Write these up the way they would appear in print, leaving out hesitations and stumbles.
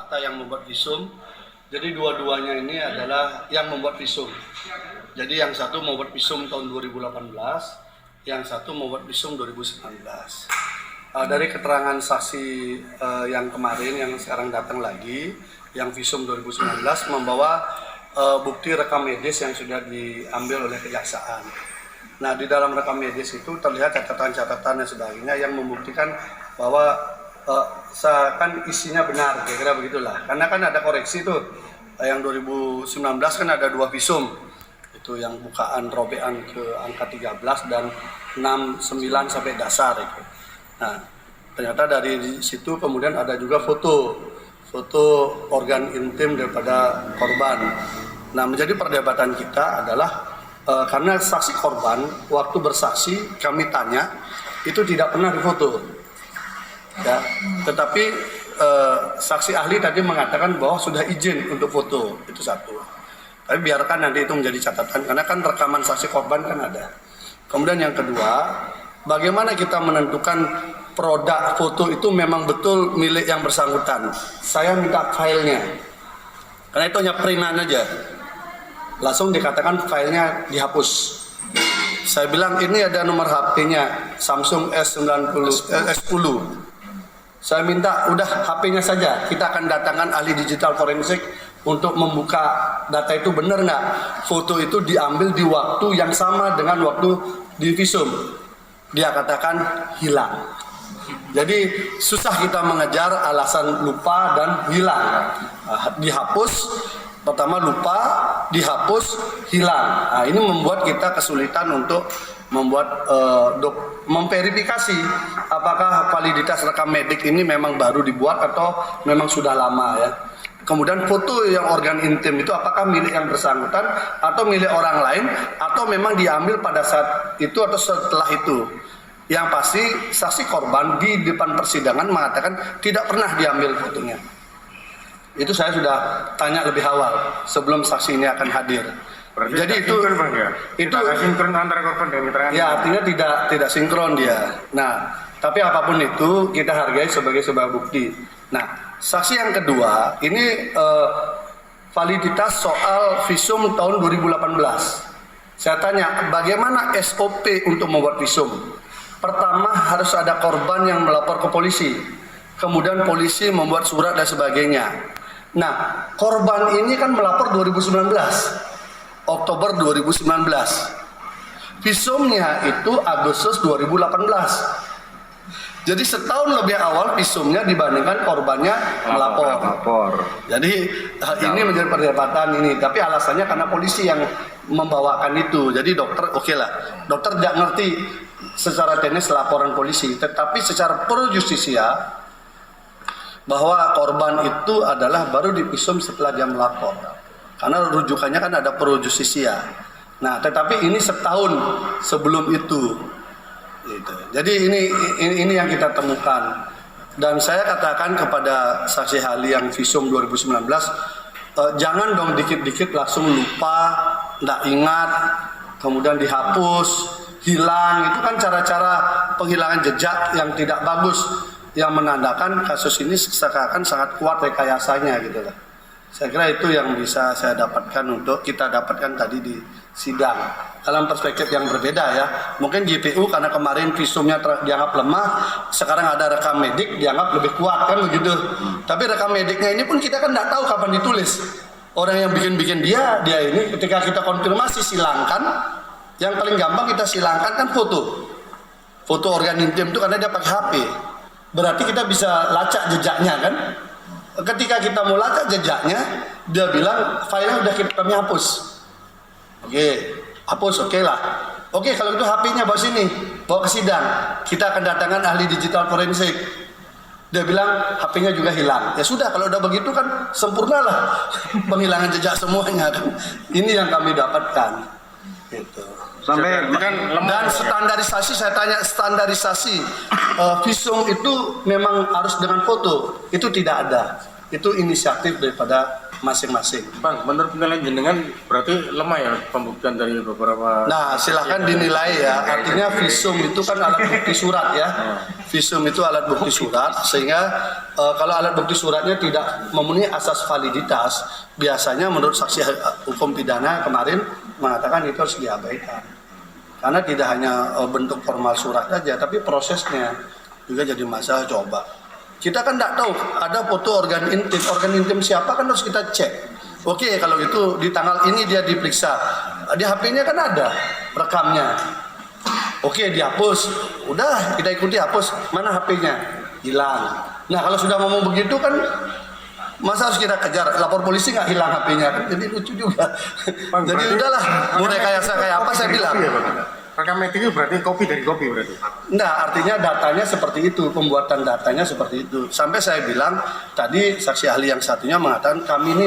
fakta yang membuat visum. Jadi dua-duanya ini adalah yang membuat visum. Jadi yang satu membuat visum tahun 2018, yang satu membuat visum 2019. Dari keterangan saksi yang kemarin yang sekarang datang lagi, yang visum 2019 membawa bukti rekam medis yang sudah diambil oleh kejaksaan. Nah, di dalam rekam medis itu terlihat catatan-catatan dan sebagainya yang membuktikan bahwa seakan isinya benar, kira-kira begitulah. Karena kan ada koreksi tuh, yang 2019 kan ada 2 visum, itu yang bukaan robekan ke angka 13 dan 69 sampai dasar itu. Nah, ternyata dari situ kemudian ada juga foto organ intim daripada korban. Nah, menjadi perdebatan kita adalah karena saksi korban waktu bersaksi kami tanya itu tidak pernah difoto. Ya, tetapi saksi ahli tadi mengatakan bahwa sudah izin untuk foto, itu satu. Tapi biarkan nanti itu menjadi catatan karena kan rekaman saksi korban kan ada. Kemudian yang kedua, bagaimana kita menentukan produk foto itu memang betul milik yang bersangkutan. Saya minta filenya, karena itu hanya printan aja. Langsung dikatakan filenya dihapus. Saya bilang ini ada nomor HP-nya Samsung S10. Saya minta udah HP-nya saja, kita akan datangkan ahli digital forensik untuk membuka data itu benar nggak. Foto itu diambil di waktu yang sama dengan waktu di visum. Dia katakan hilang. Jadi susah kita mengejar alasan lupa dan hilang. Dihapus, pertama lupa, dihapus, hilang. Nah, ini membuat kita kesulitan untuk membuat memverifikasi apakah validitas rekam medik ini memang baru dibuat atau memang sudah lama ya. Kemudian foto yang organ intim itu apakah milik yang bersangkutan atau milik orang lain atau memang diambil pada saat itu atau setelah itu. Yang pasti saksi korban di depan persidangan mengatakan tidak pernah diambil fotonya. Itu saya sudah tanya lebih awal sebelum saksi ini akan hadir. Berarti jadi itu Bang, ya? Itu sinkron antara korban dan mitra. Ya, artinya tidak sinkron dia. Nah, tapi apapun itu kita hargai sebagai sebuah bukti. Nah, saksi yang kedua ini validitas soal visum tahun 2018. Saya tanya, bagaimana SOP untuk membuat visum? Pertama harus ada korban yang melapor ke polisi. Kemudian polisi membuat surat dan sebagainya. Nah, korban ini kan melapor 2019. Oktober 2019. Visumnya itu Agustus 2018. Jadi setahun lebih awal visumnya dibandingkan korbannya melapor. Jadi ini menjadi perdebatan ini. Tapi alasannya karena polisi yang membawakan itu. Jadi dokter oke lah. Dokter tidak ngerti secara teknis laporan polisi. Tetapi secara pro justisia bahwa korban itu adalah baru divisum setelah dia melapor. Karena rujukannya kan ada pro justisia. Nah, tetapi ini setahun sebelum itu. Gitu. Jadi ini yang kita temukan. Dan saya katakan kepada saksi ahli yang visum 2019, jangan dong dikit-dikit langsung lupa, tidak ingat, kemudian dihapus, hilang. Itu kan cara-cara penghilangan jejak yang tidak bagus, yang menandakan kasus ini seakan sangat kuat rekayasanya gitu lah. Saya kira itu yang bisa saya dapatkan untuk kita dapatkan tadi di sidang. Dalam perspektif yang berbeda ya. Mungkin JPU karena kemarin visumnya dianggap lemah, sekarang ada rekam medik dianggap lebih kuat kan begitu. Tapi rekam mediknya ini pun kita kan tidak tahu kapan ditulis. Orang yang bikin dia ini ketika kita konfirmasi silangkan, yang paling gampang kita silangkan kan foto. Foto organ intim itu karena dia pakai HP. Berarti kita bisa lacak jejaknya kan. Ketika kita mau lacak jejaknya, dia bilang filenya udah kami hapus. Oke, hapus oke lah. Oke, kalau itu HP-nya bawa sini, bawa ke sidang. Kita akan datangkan ahli digital forensik. Dia bilang HP-nya juga hilang. Ya sudah, kalau udah begitu kan sempurnalah penghilangan jejak semuanya kan. Ini yang kami dapatkan. Gitu. Sampai Dan standarisasi, saya tanya standarisasi visum itu memang harus dengan foto, itu tidak ada. Itu inisiatif daripada masing-masing. Bang, menurut penilaian jenengan berarti lemah ya pembuktian dari beberapa. Nah, silahkan dinilai ya. Artinya visum itu kan alat bukti surat ya. Visum itu alat bukti surat, sehingga kalau alat bukti suratnya tidak memenuhi asas validitas, biasanya menurut saksi hukum pidana kemarin mengatakan itu harus diabaikan. Karena tidak hanya bentuk formal surat saja, tapi prosesnya juga jadi masalah. Coba. Kita kan tidak tahu ada foto organ intim siapa kan harus kita cek. Oke, kalau itu di tanggal ini dia diperiksa, di HP-nya kan ada rekamnya. Oke, dihapus, udah kita ikuti hapus, mana HP-nya hilang. Nah kalau sudah ngomong begitu kan masa harus kita kejar, lapor polisi nggak hilang HP-nya kan, jadi lucu juga. Bang, Jadi udahlah, mau rekayasa kayak apa saya bilang. Rekam medik itu berarti kopi dari kopi berarti. Enggak, artinya datanya seperti itu, pembuatan datanya seperti itu. Sampai saya bilang, tadi saksi ahli yang satunya mengatakan kami ini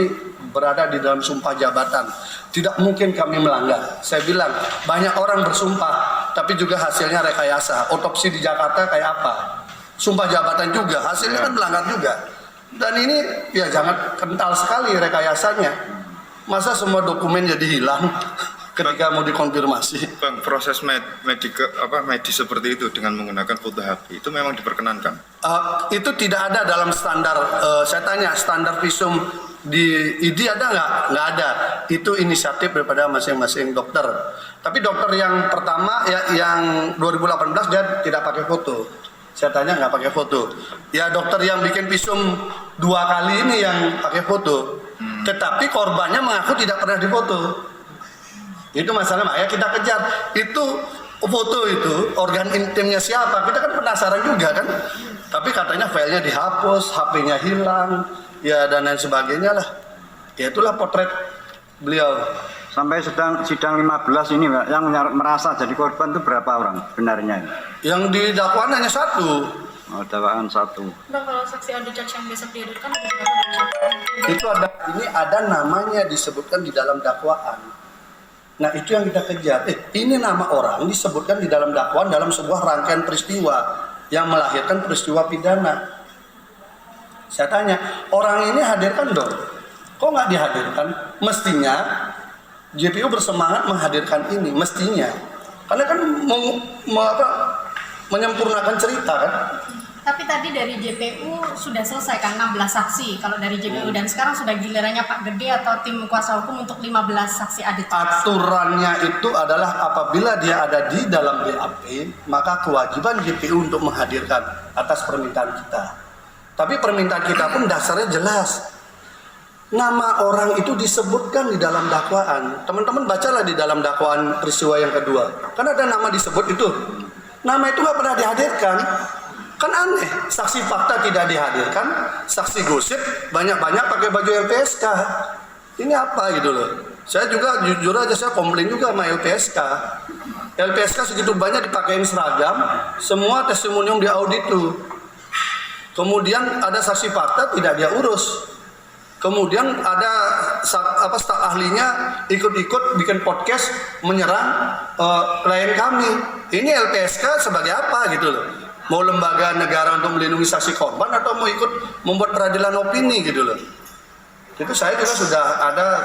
berada di dalam sumpah jabatan. Tidak mungkin kami melanggar. Saya bilang, banyak orang bersumpah, tapi juga hasilnya rekayasa. Otopsi di Jakarta kayak apa? Sumpah jabatan juga, hasilnya kan melanggar juga. Dan ini ya jangan kental sekali rekayasanya. Masa semua dokumen jadi hilang ketika mau dikonfirmasi. Bang, proses medis seperti itu dengan menggunakan foto HP itu memang diperkenankan? Itu tidak ada dalam standar. Saya tanya standar visum di ID ada nggak? Nggak ada. Itu inisiatif daripada masing-masing dokter. Tapi dokter yang pertama ya yang 2018 dia tidak pakai foto. Saya tanya nggak pakai foto. Ya dokter yang bikin visum 2 kali ini yang pakai foto. Tetapi korbannya mengaku tidak pernah difoto. Itu masalah, makanya kita kejar. Itu foto itu, organ intimnya siapa, kita kan penasaran juga kan. Tapi katanya filenya dihapus, HP-nya hilang, ya dan lain sebagainya lah. Ya itulah potret beliau. Sampai sidang 15 ini Pak, yang merasa jadi korban itu berapa orang benarnya? Yang di dakwaan hanya 1. Oh, dakwaan 1. Bang, kalau saksi audit yang besok dihadirkan ada berapa? Itu ada namanya disebutkan di dalam dakwaan. Nah itu yang kita kejar. Ini nama orang disebutkan di dalam dakwaan dalam sebuah rangkaian peristiwa yang melahirkan peristiwa pidana. Saya tanya, orang ini hadirkan dong. Kok nggak dihadirkan? Mestinya JPU bersemangat menghadirkan ini, mestinya. Karena kan menyempurnakan cerita kan. Tapi tadi dari JPU sudah selesai kan 16 saksi kalau dari JPU dan sekarang sudah gilirannya Pak Gede atau tim kuasa hukum untuk 15 saksi adik. Aturannya itu adalah apabila dia ada di dalam BAP, maka kewajiban JPU untuk menghadirkan atas permintaan kita. Tapi permintaan kita pun dasarnya jelas. Nama orang itu disebutkan di dalam dakwaan. Teman-teman bacalah di dalam dakwaan peristiwa yang kedua. Kan ada nama disebut itu. Nama itu nggak pernah dihadirkan. Kan aneh, saksi fakta tidak dihadirkan, saksi gosip banyak-banyak pakai baju LPSK. Ini apa gitu loh. Saya juga jujur aja saya komplain juga sama LPSK. LPSK segitu banyak dipakein seragam, semua testimonium diaudit tuh. Kemudian ada saksi fakta tidak dia urus. Kemudian ada staf ahlinya ikut-ikut bikin podcast menyerang klien kami. Ini LPSK sebagai apa gitu loh. Mau lembaga negara untuk melindungi saksi korban atau mau ikut membuat peradilan opini gitu loh. Itu saya juga sudah ada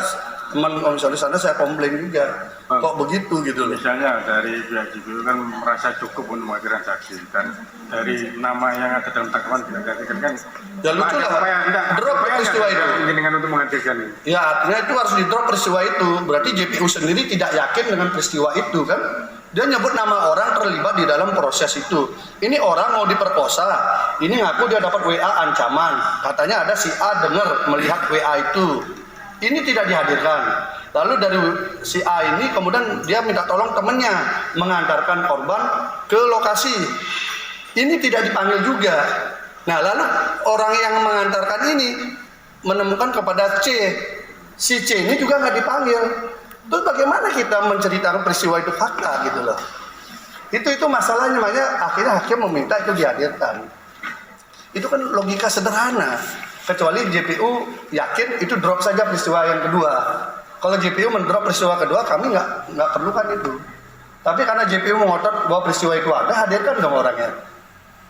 teman komisaris sana saya komplain juga. Kok begitu gitu loh. Misalnya dari pihak JPU kan merasa cukup untuk menghadirkan saksi dan dari nama yang ada dalam dakwaan tidak dihadirkan kan. Ya lucu lah. Drop peristiwa itu. Dengan untuk menghadirkan ini. Ya artinya itu harus di drop peristiwa itu. Berarti JPU sendiri tidak yakin dengan peristiwa itu kan. Dia nyebut nama orang terlibat di dalam proses itu. Ini orang mau diperkosa. Ini ngaku dia dapat WA ancaman. Katanya ada si A dengar melihat WA itu. Ini tidak dihadirkan. Lalu dari si A ini kemudian dia minta tolong temannya mengantarkan korban ke lokasi. Ini tidak dipanggil juga. Nah lalu orang yang mengantarkan ini menemukan kepada C. Si C ini juga nggak dipanggil. Terus bagaimana kita menceritakan peristiwa itu fakta gitu loh. Itu masalahnya, makanya akhirnya hakim meminta itu dihadirkan. Itu kan logika sederhana. Kecuali JPU yakin itu drop saja peristiwa yang kedua. Kalau JPU mendrop peristiwa kedua kami nggak perlukan itu. Tapi karena JPU mengotot bahwa peristiwa itu ada, hadirkan dong orangnya.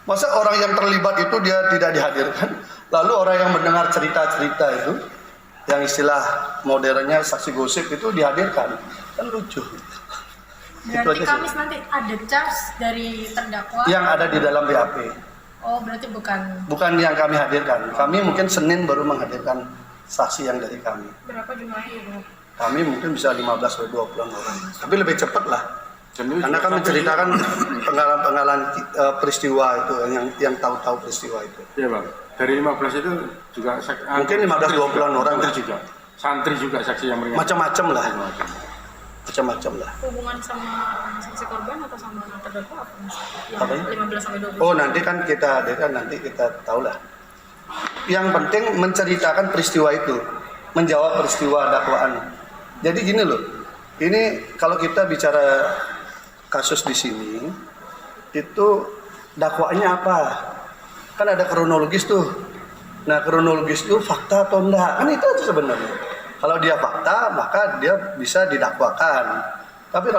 Masa orang yang terlibat itu dia tidak dihadirkan? Lalu orang yang mendengar cerita-cerita itu, yang istilah modernnya saksi gosip itu dihadirkan, kan lucu. Itu Berarti aja sih. Kamis nanti ada charge dari terdakwa. Yang ada di dalam BAP, Oh, berarti bukan. bukan yang kami hadirkan. Kami mungkin Senin baru menghadirkan saksi yang dari kami. Berapa jumlahnya? Kami mungkin bisa 15 sampai 20 orang. Tapi lebih cepat lah. Dan itu Karena kan sampai menceritakan pengalaman-pengalaman peristiwa itu, yang tahu-tahu peristiwa itu. Iya bang, dari 15 itu juga Mungkin 15-20 orang santri lah. juga, santri juga saksi yang meringankan. Macam-macam lah. Macam-macam lah. Hubungan sama saksi korban atau sama terdakwa apa mas? Apa ya? 15 sampai 20. Oh, nanti kan kita hadirkan, nanti kita tahu lah. Yang penting menceritakan peristiwa itu, menjawab peristiwa dakwaan. Jadi gini loh, ini kalau kita bicara kasus di sini, itu dakwaannya apa? Kan ada kronologis tuh. Nah, kronologis itu fakta atau enggak? Kan itu aja sebenarnya. Kalau dia fakta, maka dia bisa didakwakan. Tapi kalau